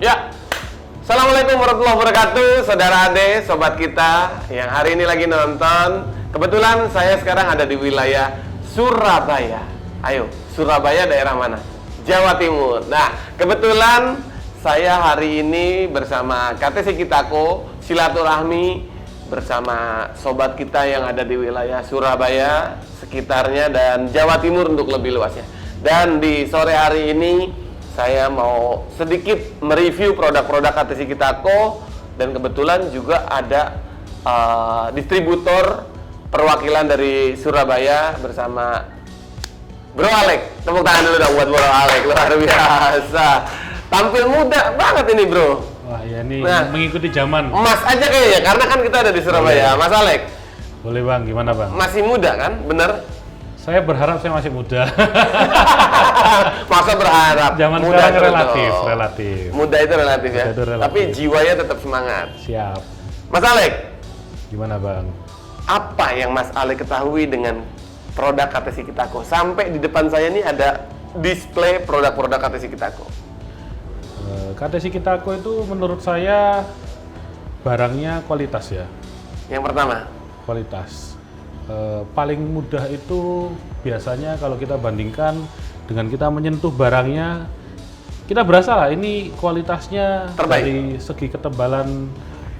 Ya, Assalamualaikum warahmatullahi wabarakatuh, saudara Ade, sobat kita yang hari ini lagi nonton. Kebetulan saya sekarang ada di wilayah Surabaya. Ayo, Surabaya daerah mana? Jawa Timur. Nah, kebetulan saya hari ini bersama KTC Kitako, silaturahmi bersama sobat kita yang ada di wilayah Surabaya, sekitarnya, dan Jawa Timur untuk lebih luasnya. Dan di sore hari ini saya mau sedikit mereview produk-produk KTC Kitako, dan kebetulan juga ada distributor perwakilan dari Surabaya bersama Bro Alek. Tepuk tangan dulu dong buat Bro Alek, luar biasa. Tampil muda banget ini, Bro. Wah, ya ini mengikuti zaman. Mas aja kayaknya, karena kan kita ada di Surabaya. Mas Alek. Boleh Bang, gimana Bang? Masih muda kan, bener? Saya berharap saya masih muda. Masa berharap? Zaman muda sekarang relatif. Muda itu relatif ya. Muda itu relatif. Tapi jiwanya tetap semangat. Siap. Mas Alek, Gimana Bang? apa yang Mas Alek ketahui dengan produk KTC Kitako? Sampai di depan saya ini ada display produk-produk KTC Kitako. KTC Kitako itu menurut saya barangnya kualitas ya. Yang pertama, Kualitas. Paling mudah itu biasanya kalau kita bandingkan dengan kita menyentuh barangnya, kita berasa lah ini kualitasnya terbaik. dari segi ketebalan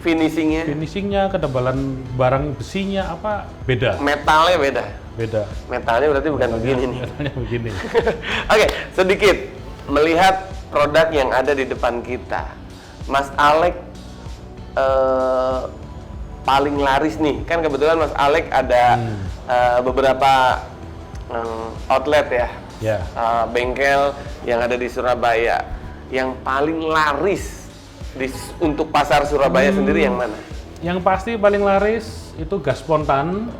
finishingnya, ketebalan barang besinya apa beda. metalnya beda. Metalnya berarti bukan begini nih. Metalnya begini. Oke, sedikit melihat produk yang ada di depan kita. Mas Alek paling laris nih, kan kebetulan Mas Alek ada beberapa outlet ya, bengkel yang ada di Surabaya. Yang paling laris untuk pasar Surabaya sendiri yang mana? Yang pasti paling laris itu gas spontan.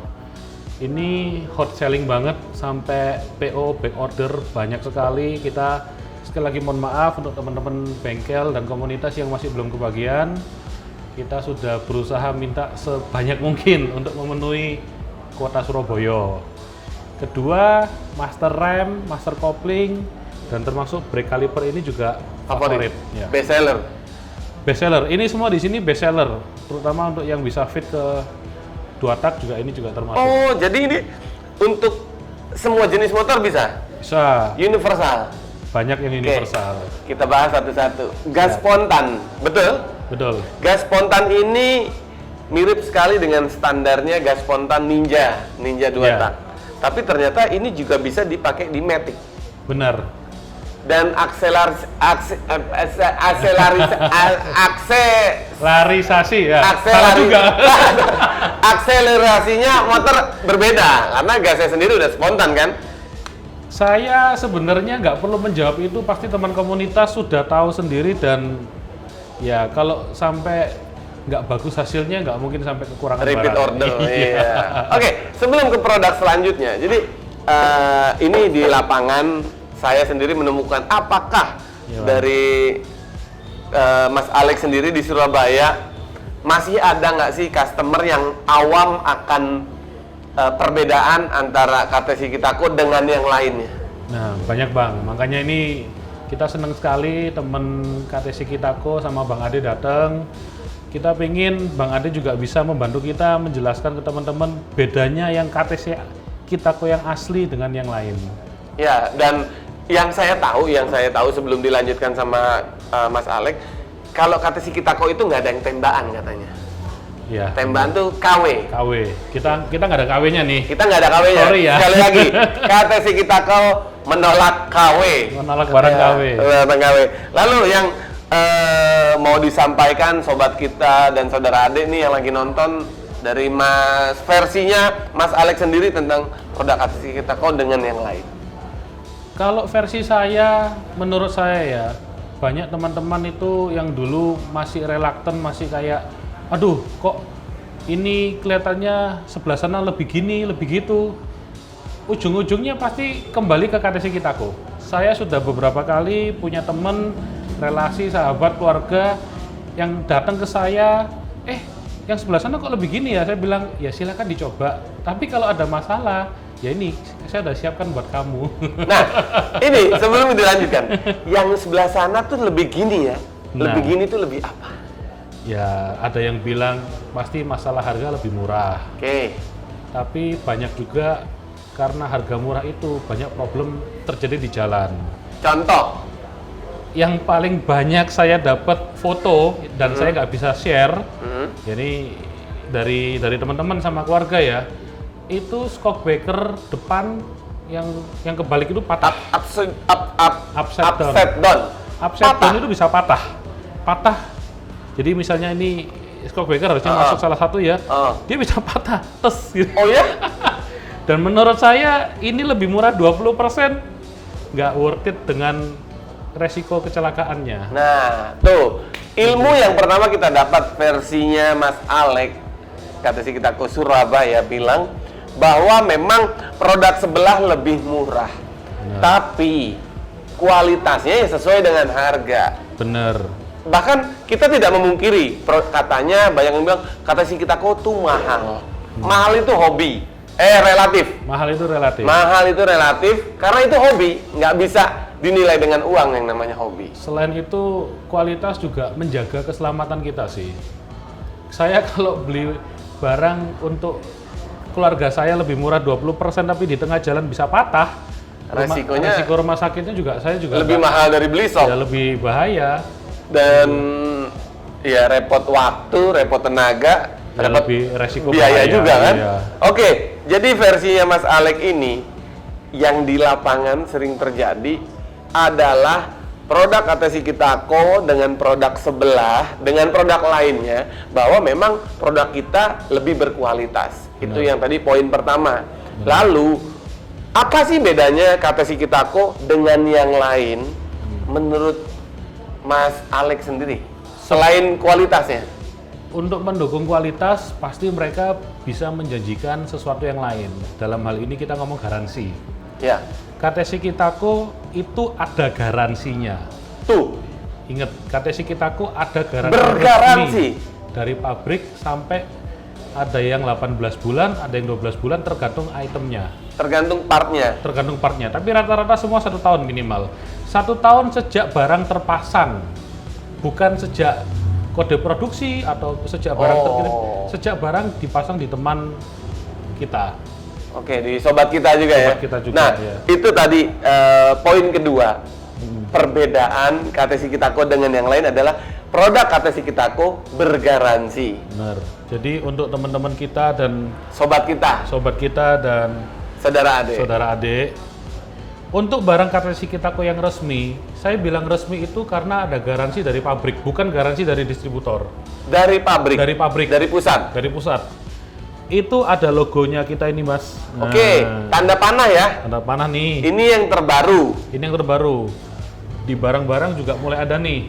Ini hot selling banget, sampai PO back order banyak sekali. Kita sekali lagi mohon maaf untuk teman-teman bengkel dan komunitas yang masih belum kebagian. Kita sudah berusaha minta sebanyak mungkin untuk memenuhi kuota Surabaya. Kedua, master rem, master kopling, dan termasuk brake caliper ini juga favorit. Ya. Best seller. Best seller. Ini semua di sini best seller, terutama untuk yang bisa fit ke 2 tak juga ini juga termasuk. Oh, jadi ini untuk semua jenis motor bisa? Bisa. Universal. Banyak yang universal. Kita bahas satu-satu. Gas spontan, betul? Betul. Gas spontan ini mirip sekali dengan standarnya gas spontan Ninja 2 tak. Tapi ternyata ini juga bisa dipakai di Matic. Benar. Dan akselerasinya motor berbeda karena gasnya sendiri udah spontan kan? Saya sebenarnya nggak perlu menjawab itu, pasti teman komunitas sudah tahu sendiri, dan ya kalau sampai nggak bagus hasilnya nggak mungkin sampai kekurangan repeat barang. order. Iya. Oke, sebelum ke produk selanjutnya, jadi ini di lapangan saya sendiri menemukan apakah dari Mas Alex sendiri di Surabaya masih ada nggak sih customer yang awam akan perbedaan antara KTC Kitako dengan yang lainnya? Nah, banyak Bang. Makanya ini kita senang sekali teman KTC Kitako sama Bang Ade datang. Kita pengen Bang Ade juga bisa membantu kita menjelaskan ke teman-teman bedanya yang KTC Kitako yang asli dengan yang lain. Ya, dan yang saya tahu sebelum dilanjutkan sama Mas Alek, kalau KTC Kitako itu nggak ada yang tembakan katanya. Ya. Tembakan tuh KW. Kita nggak ada KW-nya nih. Kita nggak ada KW-nya. Sorry ya. Sekali lagi, KTC Kitako menolak KW. Menolak barang KW. Barang KW. Lalu yang mau disampaikan sobat kita dan saudara Ade nih yang lagi nonton dari versinya Mas Alex sendiri tentang produk KTC Kitako dengan yang lain. Kalau versi saya, menurut saya ya, banyak teman-teman itu yang dulu masih reluctant, masih kayak, aduh kok ini kelihatannya sebelah sana lebih gini, lebih gitu. Ujung-ujungnya pasti kembali ke KTC Kitako. Saya sudah beberapa kali punya teman, relasi, sahabat, keluarga yang datang ke saya, yang sebelah sana kok lebih gini ya? Saya bilang, ya silakan dicoba. Tapi kalau ada masalah, ya ini saya udah siapkan buat kamu. Nah, ini sebelum dilanjutkan, yang sebelah sana tuh lebih gini ya. Nah. Lebih gini tuh lebih apa? Ya, ada yang bilang pasti masalah harga lebih murah. Oke. Tapi banyak juga karena harga murah itu banyak problem terjadi di jalan. Contoh. Yang paling banyak saya dapat foto dan saya nggak bisa share. Jadi dari teman-teman sama keluarga ya, itu shockbreaker depan yang kebalik itu patah. Upside down. Upside down itu bisa patah. Jadi misalnya ini shockbreaker harusnya masuk salah satu ya, dia bisa patah. Gitu. Oh ya? Dan menurut saya ini lebih murah 20%, nggak worth it dengan resiko kecelakaannya. Nah, tuh ilmu yang pertama kita dapat versinya Mas Alex, kata si kita ke Surabaya bilang bahwa memang produk sebelah lebih murah, tapi kualitasnya ya sesuai dengan harga. Bener. Bahkan kita tidak memungkiri, katanya banyak yang bilang kata si kita tuh mahal. Mahal itu hobi. Relatif. Mahal itu relatif. Mahal itu relatif karena itu hobi, nggak bisa dinilai dengan uang yang namanya hobi. Selain itu, kualitas juga menjaga keselamatan kita sih. Saya kalau beli barang untuk keluarga saya lebih murah 20% tapi di tengah jalan bisa patah, resiko rumah sakitnya saya juga lebih mahal dari beli shop. Ya lebih bahaya. Dan ya repot waktu, repot tenaga, Ya, repot lebih resiko biaya bahaya, juga kan. iya. Oke, jadi versinya Mas Alex ini yang di lapangan sering terjadi adalah produk ATC Kitako dengan produk sebelah, dengan produk lainnya, bahwa memang produk kita lebih berkualitas. Itu yang tadi poin pertama. Lalu, apa sih bedanya ATC Kitako dengan yang lain menurut Mas Alex sendiri? Selain kualitasnya? Untuk mendukung kualitas, pasti mereka bisa menjanjikan sesuatu yang lain. Dalam hal ini kita ngomong garansi. Ya. KTC Kitako itu ada garansinya. Tuh. Ingat, KTC Kitako ada garansi Bergaransi. resmi dari pabrik sampai ada yang 18 bulan, ada yang 12 bulan tergantung itemnya. Tergantung partnya. Tergantung partnya, tapi rata-rata semua 1 tahun minimal. 1 tahun sejak barang terpasang, bukan sejak kode produksi atau sejak barang terkirim, sejak barang dipasang di teman kita. Oke, di sobat kita juga ya. Sobat kita juga, nah, ya. itu tadi poin kedua. Perbedaan KTC Kitako dengan yang lain adalah produk KTC Kitako bergaransi. Benar. Jadi untuk teman-teman kita dan Sobat kita dan saudara adik, untuk barang KTC Kitako yang resmi, saya bilang resmi itu karena ada garansi dari pabrik, bukan garansi dari distributor. Dari pabrik. Dari pusat. Dari pusat. Itu ada logonya kita ini, Mas. Oke, tanda panah ya. Tanda panah nih. Ini yang terbaru. Ini yang terbaru. Di barang-barang juga mulai ada nih.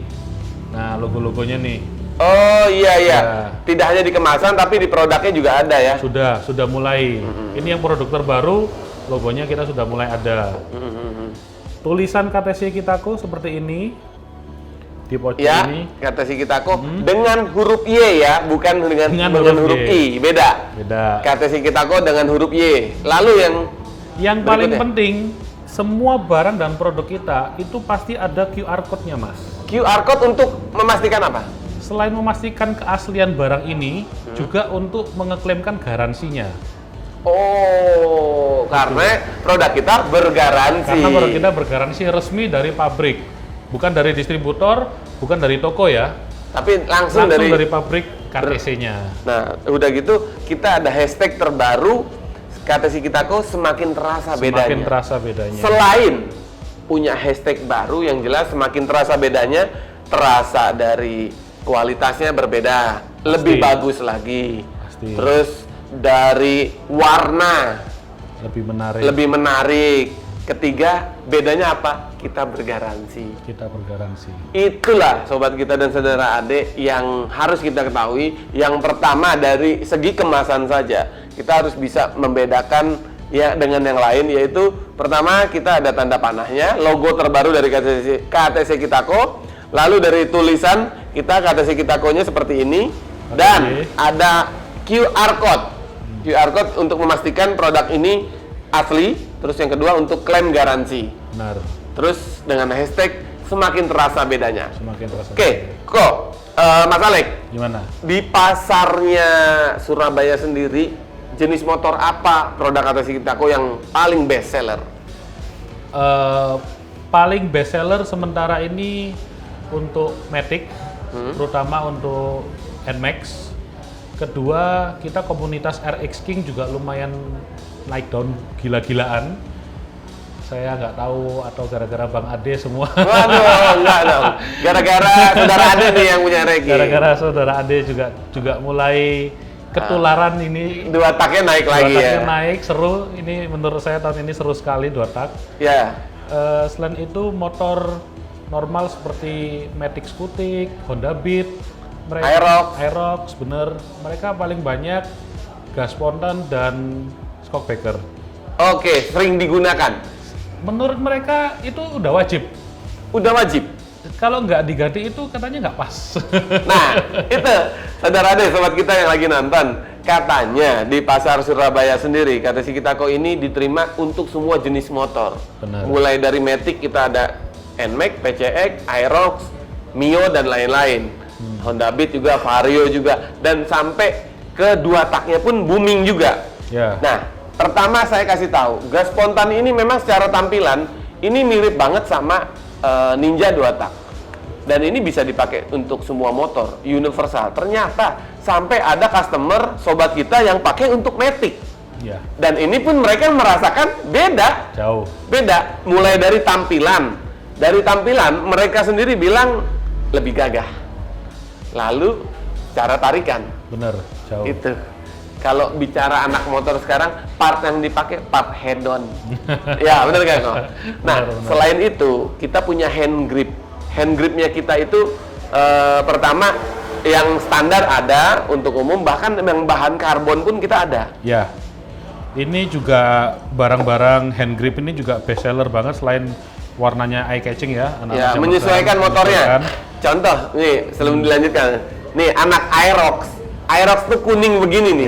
Nah, logo-logonya nih. Oh iya. Ya. Tidak hanya di kemasan tapi di produknya juga ada ya. Sudah mulai. Ini yang produk terbaru, logonya kita sudah mulai ada. Tulisan KTC Kitako seperti ini. Di pojok Ya, ini. KTC Kitako dengan huruf Y ya, bukan dengan huruf I. Beda. KTC Kitako dengan huruf Y. Lalu yang paling berikutnya. penting, semua barang dan produk kita itu pasti ada QR code-nya, Mas. QR code untuk memastikan apa? Selain memastikan keaslian barang ini, juga untuk mengeklaimkan garansinya. Oh, karena produk kita bergaransi. Karena produk kita bergaransi resmi dari pabrik, bukan dari distributor, bukan dari toko ya. Tapi langsung dari pabrik KTC-nya. Nah, udah gitu kita ada hashtag terbaru KTC Kitako semakin terasa bedanya. Semakin terasa bedanya. Selain punya hashtag baru yang jelas semakin terasa bedanya, terasa dari kualitasnya berbeda, lebih bagus lagi. Pasti. Terus dari warna lebih menarik. Ketiga, bedanya apa? Kita bergaransi. Itulah sobat kita dan saudara adik yang harus kita ketahui. Yang pertama dari segi kemasan saja, kita harus bisa membedakan ya dengan yang lain, yaitu pertama kita ada tanda panahnya, logo terbaru dari KTC Kitako. Lalu dari tulisan kita KTC Kitako-nya seperti ini, dan ada QR code. QR code untuk memastikan produk ini asli. Terus yang kedua untuk klaim garansi. Benar. Terus dengan hashtag semakin terasa bedanya. Semakin terasa. Oke, kok Mas Alek, Gimana? di pasarnya Surabaya sendiri, jenis motor apa produk Katasi Kitako yang paling best seller? Paling best seller sementara ini untuk Matic, terutama untuk NMAX. Kedua, kita komunitas RX King juga lumayan naik daun gila-gilaan. Saya nggak tahu atau gara-gara Bang Ade semua. Waduh, enggak dong. Gara-gara saudara Ade nih yang punya RX King. Gara-gara saudara Ade juga mulai ketularan ini. Dua taknya naik lagi Dua taknya ya. naik, seru. Ini menurut saya tahun ini seru sekali dua tak. Ya. Selain itu motor normal seperti Matic Scutic, Honda Beat, Aerox, bener. Mereka paling banyak gas spontan dan shockbreaker. Oke, sering digunakan. Menurut mereka itu udah wajib. Udah wajib. Kalau nggak diganti itu katanya nggak pas. Nah, itu saudara Ade, sobat kita yang lagi nonton, katanya di pasar Surabaya sendiri, Katasi Kitako ini diterima untuk semua jenis motor. Benar. Mulai dari Matic kita ada NMAX, PCX, Aerox, Mio dan lain-lain. Honda Beat juga, Vario juga, dan sampai ke dua taknya pun booming juga. Ya. Nah, pertama saya kasih tahu, gas spontan ini memang secara tampilan ini mirip banget sama Ninja 2 tak. Dan ini bisa dipakai untuk semua motor, universal. Ternyata sampai ada customer sobat kita yang pakai untuk Matic. Ya. Dan ini pun mereka merasakan beda. Jauh. Beda, mulai dari tampilan. Dari tampilan mereka sendiri bilang lebih gagah. Lalu cara tarikan. Bener, jauh. Itu. Kalau bicara anak motor sekarang, part yang dipakai part head on. Ya, benar kan kok? Nah, Benar. selain itu, kita punya hand grip. Hand gripnya kita itu pertama yang standar ada untuk umum, bahkan yang bahan karbon pun kita ada. Ya. Ini juga barang-barang hand grip ini juga best seller banget selain warnanya eye catching ya. Ya, menyesuaikan motornya. Contoh, nih sebelum dilanjutkan, nih anak Aerox. Aerox tuh kuning begini nih,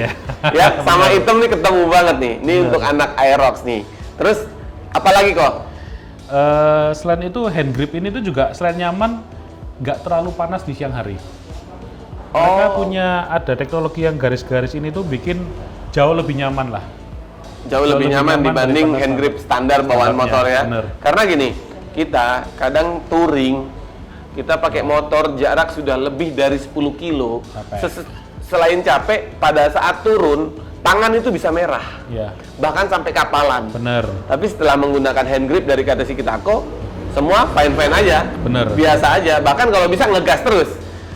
ya, sama hitam nih ketemu banget nih. Ini untuk anak Aerox nih. Terus apalagi kok? Selain itu hand grip ini tuh juga selain nyaman, nggak terlalu panas di siang hari. Mereka punya ada teknologi yang garis-garis ini tuh bikin jauh lebih nyaman lah. Jauh lebih nyaman dibanding daripada hand grip standar bawaan motor ya. Bener. Karena gini, kita kadang touring, kita pakai motor jarak sudah lebih dari 10 kilo. Selain capek, pada saat turun, tangan itu bisa merah. Ya. Bahkan sampai kapalan. Bener. Tapi setelah menggunakan hand grip dari Katasi Kitako, semua fine-fine aja. Bener. Biasa aja. Bahkan kalau bisa ngegas terus.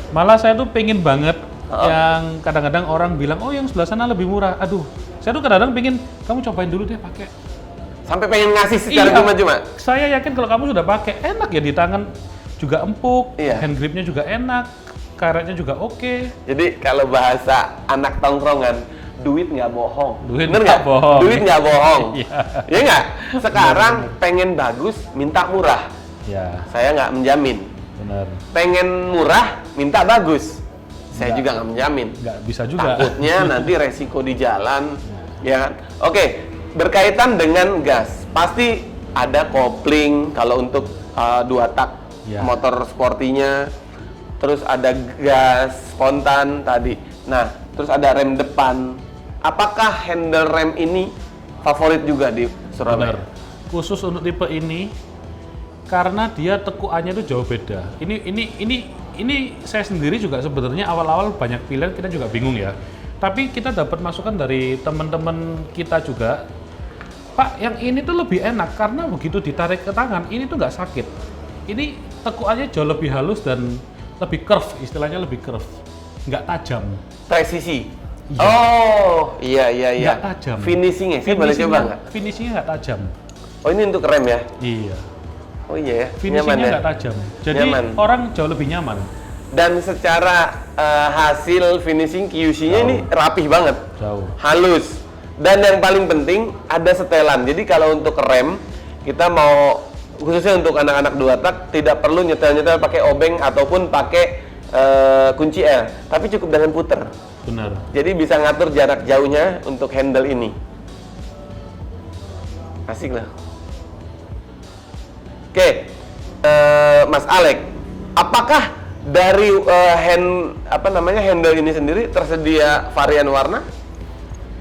Malah saya tuh pengen banget yang kadang-kadang orang bilang, oh yang sebelah sana lebih murah. Aduh, saya tuh kadang-kadang pengen, kamu cobain dulu deh pakai. Sampai pengen ngasih secara cuma-cuma. Saya yakin kalau kamu sudah pakai, enak ya di tangan juga empuk, Iya. hand gripnya juga enak, karetnya juga oke. Jadi kalau bahasa anak tongkrongan, duit nggak bohong. Duit Bener nggak bohong. Duit nggak bohong. Iya. Iya nggak? Sekarang pengen bagus, minta murah. Ya, Saya nggak menjamin. benar. Pengen murah, minta bagus. Saya juga nggak menjamin. Nggak bisa juga. Takutnya nanti resiko di jalan, ya kan? Oke, berkaitan dengan gas, pasti ada kopling kalau untuk 2 tak Ya. motor sportinya, terus ada gas spontan tadi. Nah, terus ada rem depan. Apakah handle rem ini favorit juga di Surabaya? Benar. Khusus untuk tipe ini, karena dia tekuannya itu jauh beda. Ini saya sendiri juga sebenarnya awal-awal banyak pilihan kita juga bingung ya. Tapi kita dapat masukan dari teman-teman kita juga, Pak, yang ini tuh lebih enak karena begitu ditarik ke tangan, ini tuh nggak sakit. Ini tekuannya jauh lebih halus dan lebih curve, istilahnya lebih curve, nggak tajam. Presisi. Iya. Oh, iya. Nggak tajam. Finishingnya, saya boleh coba nggak? Finishingnya nggak tajam. Oh, ini untuk rem ya? Iya. Oh iya ya, Finishingnya nyaman nggak ya? tajam. Jadi Nyaman. orang jauh lebih nyaman. Dan secara hasil finishing QC-nya ini rapih banget. Jauh. Halus. Dan yang paling penting ada setelan. Jadi kalau untuk rem, kita mau khususnya untuk anak-anak 2 tak tidak perlu nyetel-nyetel pakai obeng ataupun pakai kunci L, tapi cukup dengan puter. Benar. Jadi bisa ngatur jarak jauhnya untuk handle ini. Asik lah. Oke, Mas Alek, apakah dari handle ini sendiri tersedia varian warna?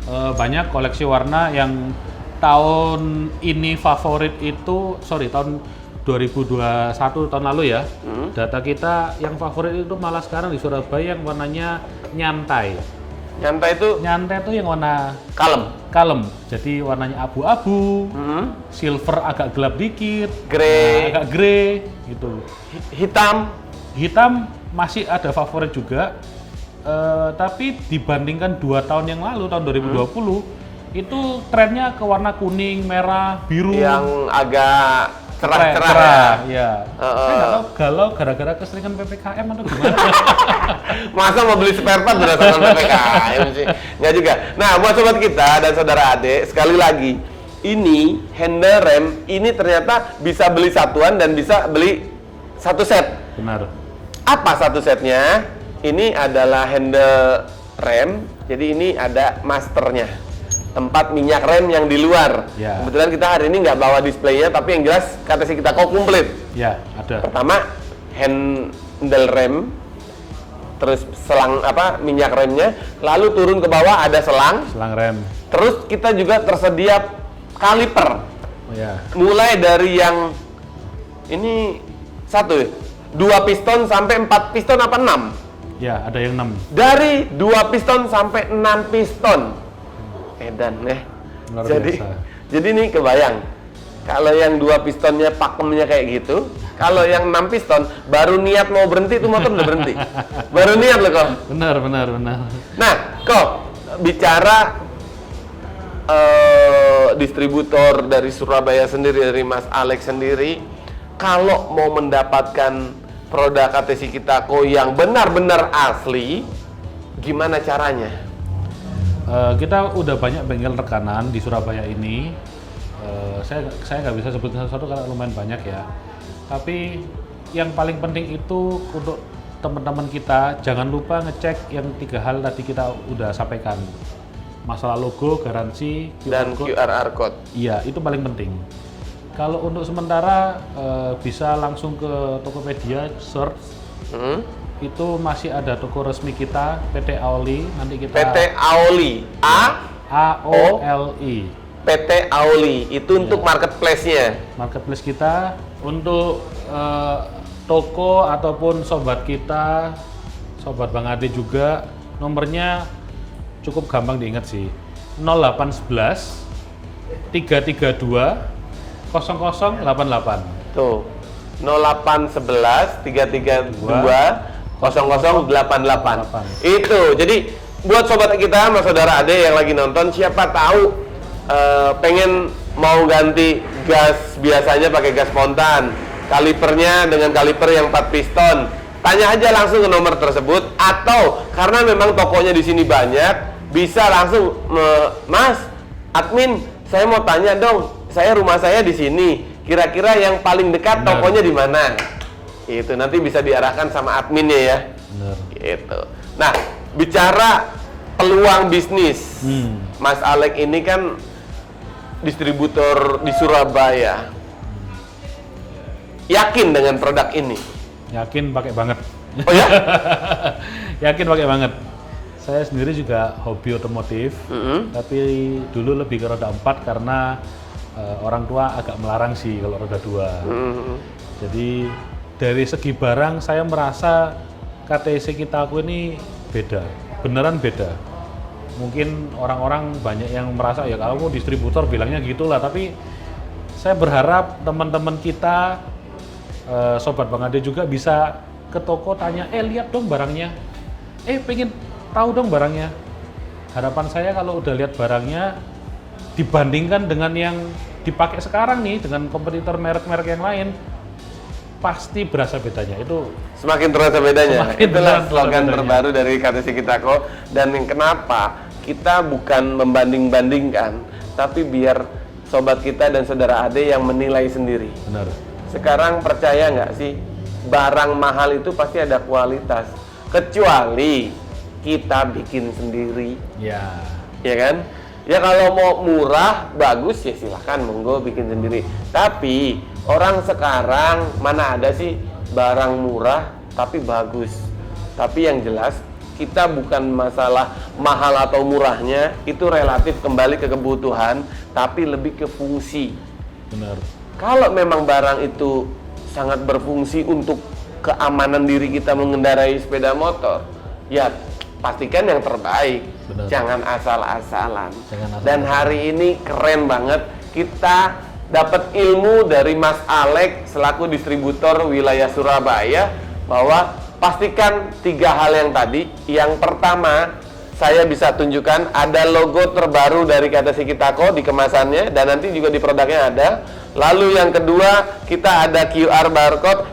Banyak koleksi warna yang tahun ini favorit itu, tahun 2021 tahun lalu ya. Data kita yang favorit itu malah sekarang di Surabaya yang warnanya nyantai. Nyantai itu yang warna kalem. Jadi warnanya abu-abu, silver agak gelap dikit, grey, agak grey gitu. Hitam masih ada favorit juga. Tapi dibandingkan 2 tahun yang lalu, tahun 2020, itu trennya ke warna kuning, merah, biru. Yang agak cerah-cerah ya. Saya nggak tahu galau gara-gara keseringan PPKM atau gimana. Masa mau beli spare part berdasarkan PPKM sih? Nggak juga. Nah, buat sobat kita dan saudara Ade, sekali lagi, ini handle rem, ini ternyata bisa beli satuan dan bisa beli satu set. Benar. Apa satu setnya? Ini adalah handle rem, jadi ini ada masternya, tempat minyak rem yang di luar. Ya. Kebetulan kita hari ini nggak bawa displaynya, tapi yang jelas KTC kita komplit. Ya, ada. Pertama, handle rem, terus selang minyak remnya, lalu turun ke bawah ada selang rem. Terus kita juga tersedia kaliper. Ya. Mulai dari yang ini 2 piston sampai 4 piston apa 6? Ya, ada yang 6. Dari 2 piston sampai 6 piston. Edan Luar jadi biasa. jadi nih kebayang. Kalau yang 2 pistonnya pakemnya kayak gitu, kalau yang 6 piston baru niat mau berhenti itu motor udah berhenti. Baru niat loh kok. Benar. Nah, kok bicara distributor dari Surabaya sendiri, dari Mas Alex sendiri, kalau mau mendapatkan produk KTC Kitako yang benar-benar asli, gimana caranya? Kita udah banyak bengkel rekanan di Surabaya ini. Saya nggak bisa sebutin satu-satu karena lumayan banyak ya. Tapi yang paling penting itu untuk teman-teman kita jangan lupa ngecek yang 3 hal tadi kita udah sampaikan. Masalah logo, garansi, dan QR code. Iya, itu paling penting. Kalau untuk sementara bisa langsung ke Tokopedia search. Itu masih ada toko resmi kita, PT Aoli. Nanti kita PT Aoli, AOLI. PT Aoli itu untuk marketplace-nya. Marketplace kita untuk toko ataupun sobat kita, sobat Bang Ade juga, nomornya cukup gampang diingat sih. 0811 332 0088. Tuh. 0811 332 0088. Itu. Jadi buat sobat kita, mas saudara Ade yang lagi nonton, siapa tahu pengen mau ganti gas biasanya pakai gas spontan, kalipernya dengan kaliper yang 4 piston. Tanya aja langsung ke nomor tersebut, atau karena memang tokonya di sini banyak, bisa langsung, Mas admin, saya mau tanya dong, rumah saya di sini, kira-kira yang paling dekat tokonya di mana? Itu nanti bisa diarahkan sama adminnya ya. Benar. Gitu. Nah, bicara peluang bisnis, Mas Alek ini kan distributor di Surabaya. Yakin dengan produk ini? Yakin pakai banget. Oh ya? Yakin pakai banget. Saya sendiri juga hobi otomotif, tapi dulu lebih ke roda 4 karena orang tua agak melarang sih kalau roda 2. Jadi dari segi barang saya merasa KTC Kitako ini beda, beneran beda. Mungkin orang-orang banyak yang merasa ya kamu distributor bilangnya gitulah, tapi saya berharap teman-teman kita, sobat Bang Ade juga bisa ke toko tanya, lihat dong barangnya, pengen tahu dong barangnya. Harapan saya kalau udah lihat barangnya dibandingkan dengan yang dipakai sekarang nih dengan kompetitor merek-merek yang lain, pasti berasa bedanya. Itu semakin terasa bedanya. Itulah slogan bedanya terbaru dari KTC Kitako. Dan kenapa kita bukan membanding-bandingkan, tapi biar sobat kita dan saudara Ade yang menilai sendiri. Benar. Sekarang percaya nggak sih, barang mahal itu pasti ada kualitas, kecuali kita bikin sendiri. Ya. Ya kan? Ya kalau mau murah, bagus ya silahkan, monggo bikin sendiri. Tapi Orang sekarang mana ada sih barang murah tapi bagus. Tapi yang jelas kita bukan masalah mahal atau murahnya, itu relatif kembali ke kebutuhan, tapi lebih ke fungsi. Benar. Kalau memang barang itu sangat berfungsi untuk keamanan diri kita mengendarai sepeda motor, ya pastikan yang terbaik. Benar. Jangan asal-asalan. Jangan asal-asalan. Dan hari ini keren banget kita dapat ilmu dari Mas Alex selaku distributor wilayah Surabaya, bahwa pastikan 3 hal yang tadi. Yang pertama, saya bisa tunjukkan ada logo terbaru dari kata Sikitako di kemasannya, dan nanti juga di produknya ada. Lalu yang kedua, kita ada QR barcode,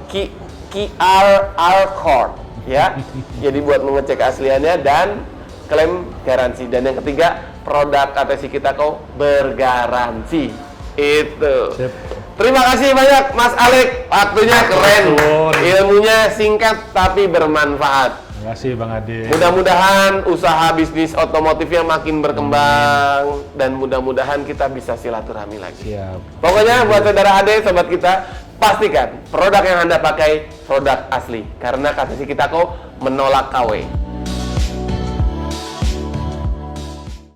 QR code ya. Jadi buat mengecek asliannya dan klaim garansi. Dan yang ketiga, produk kata Sikitako bergaransi. Itu. Sip. Terima kasih banyak Mas Alex, waktunya keren, Betul. ilmunya singkat tapi bermanfaat. Terima kasih Bang Ade. Mudah-mudahan usaha bisnis otomotifnya makin berkembang dan mudah-mudahan kita bisa silaturahmi lagi. Siap. Pokoknya buat saudara Ade, sobat kita, pastikan produk yang Anda pakai produk asli, karena kata Sikitako menolak KW.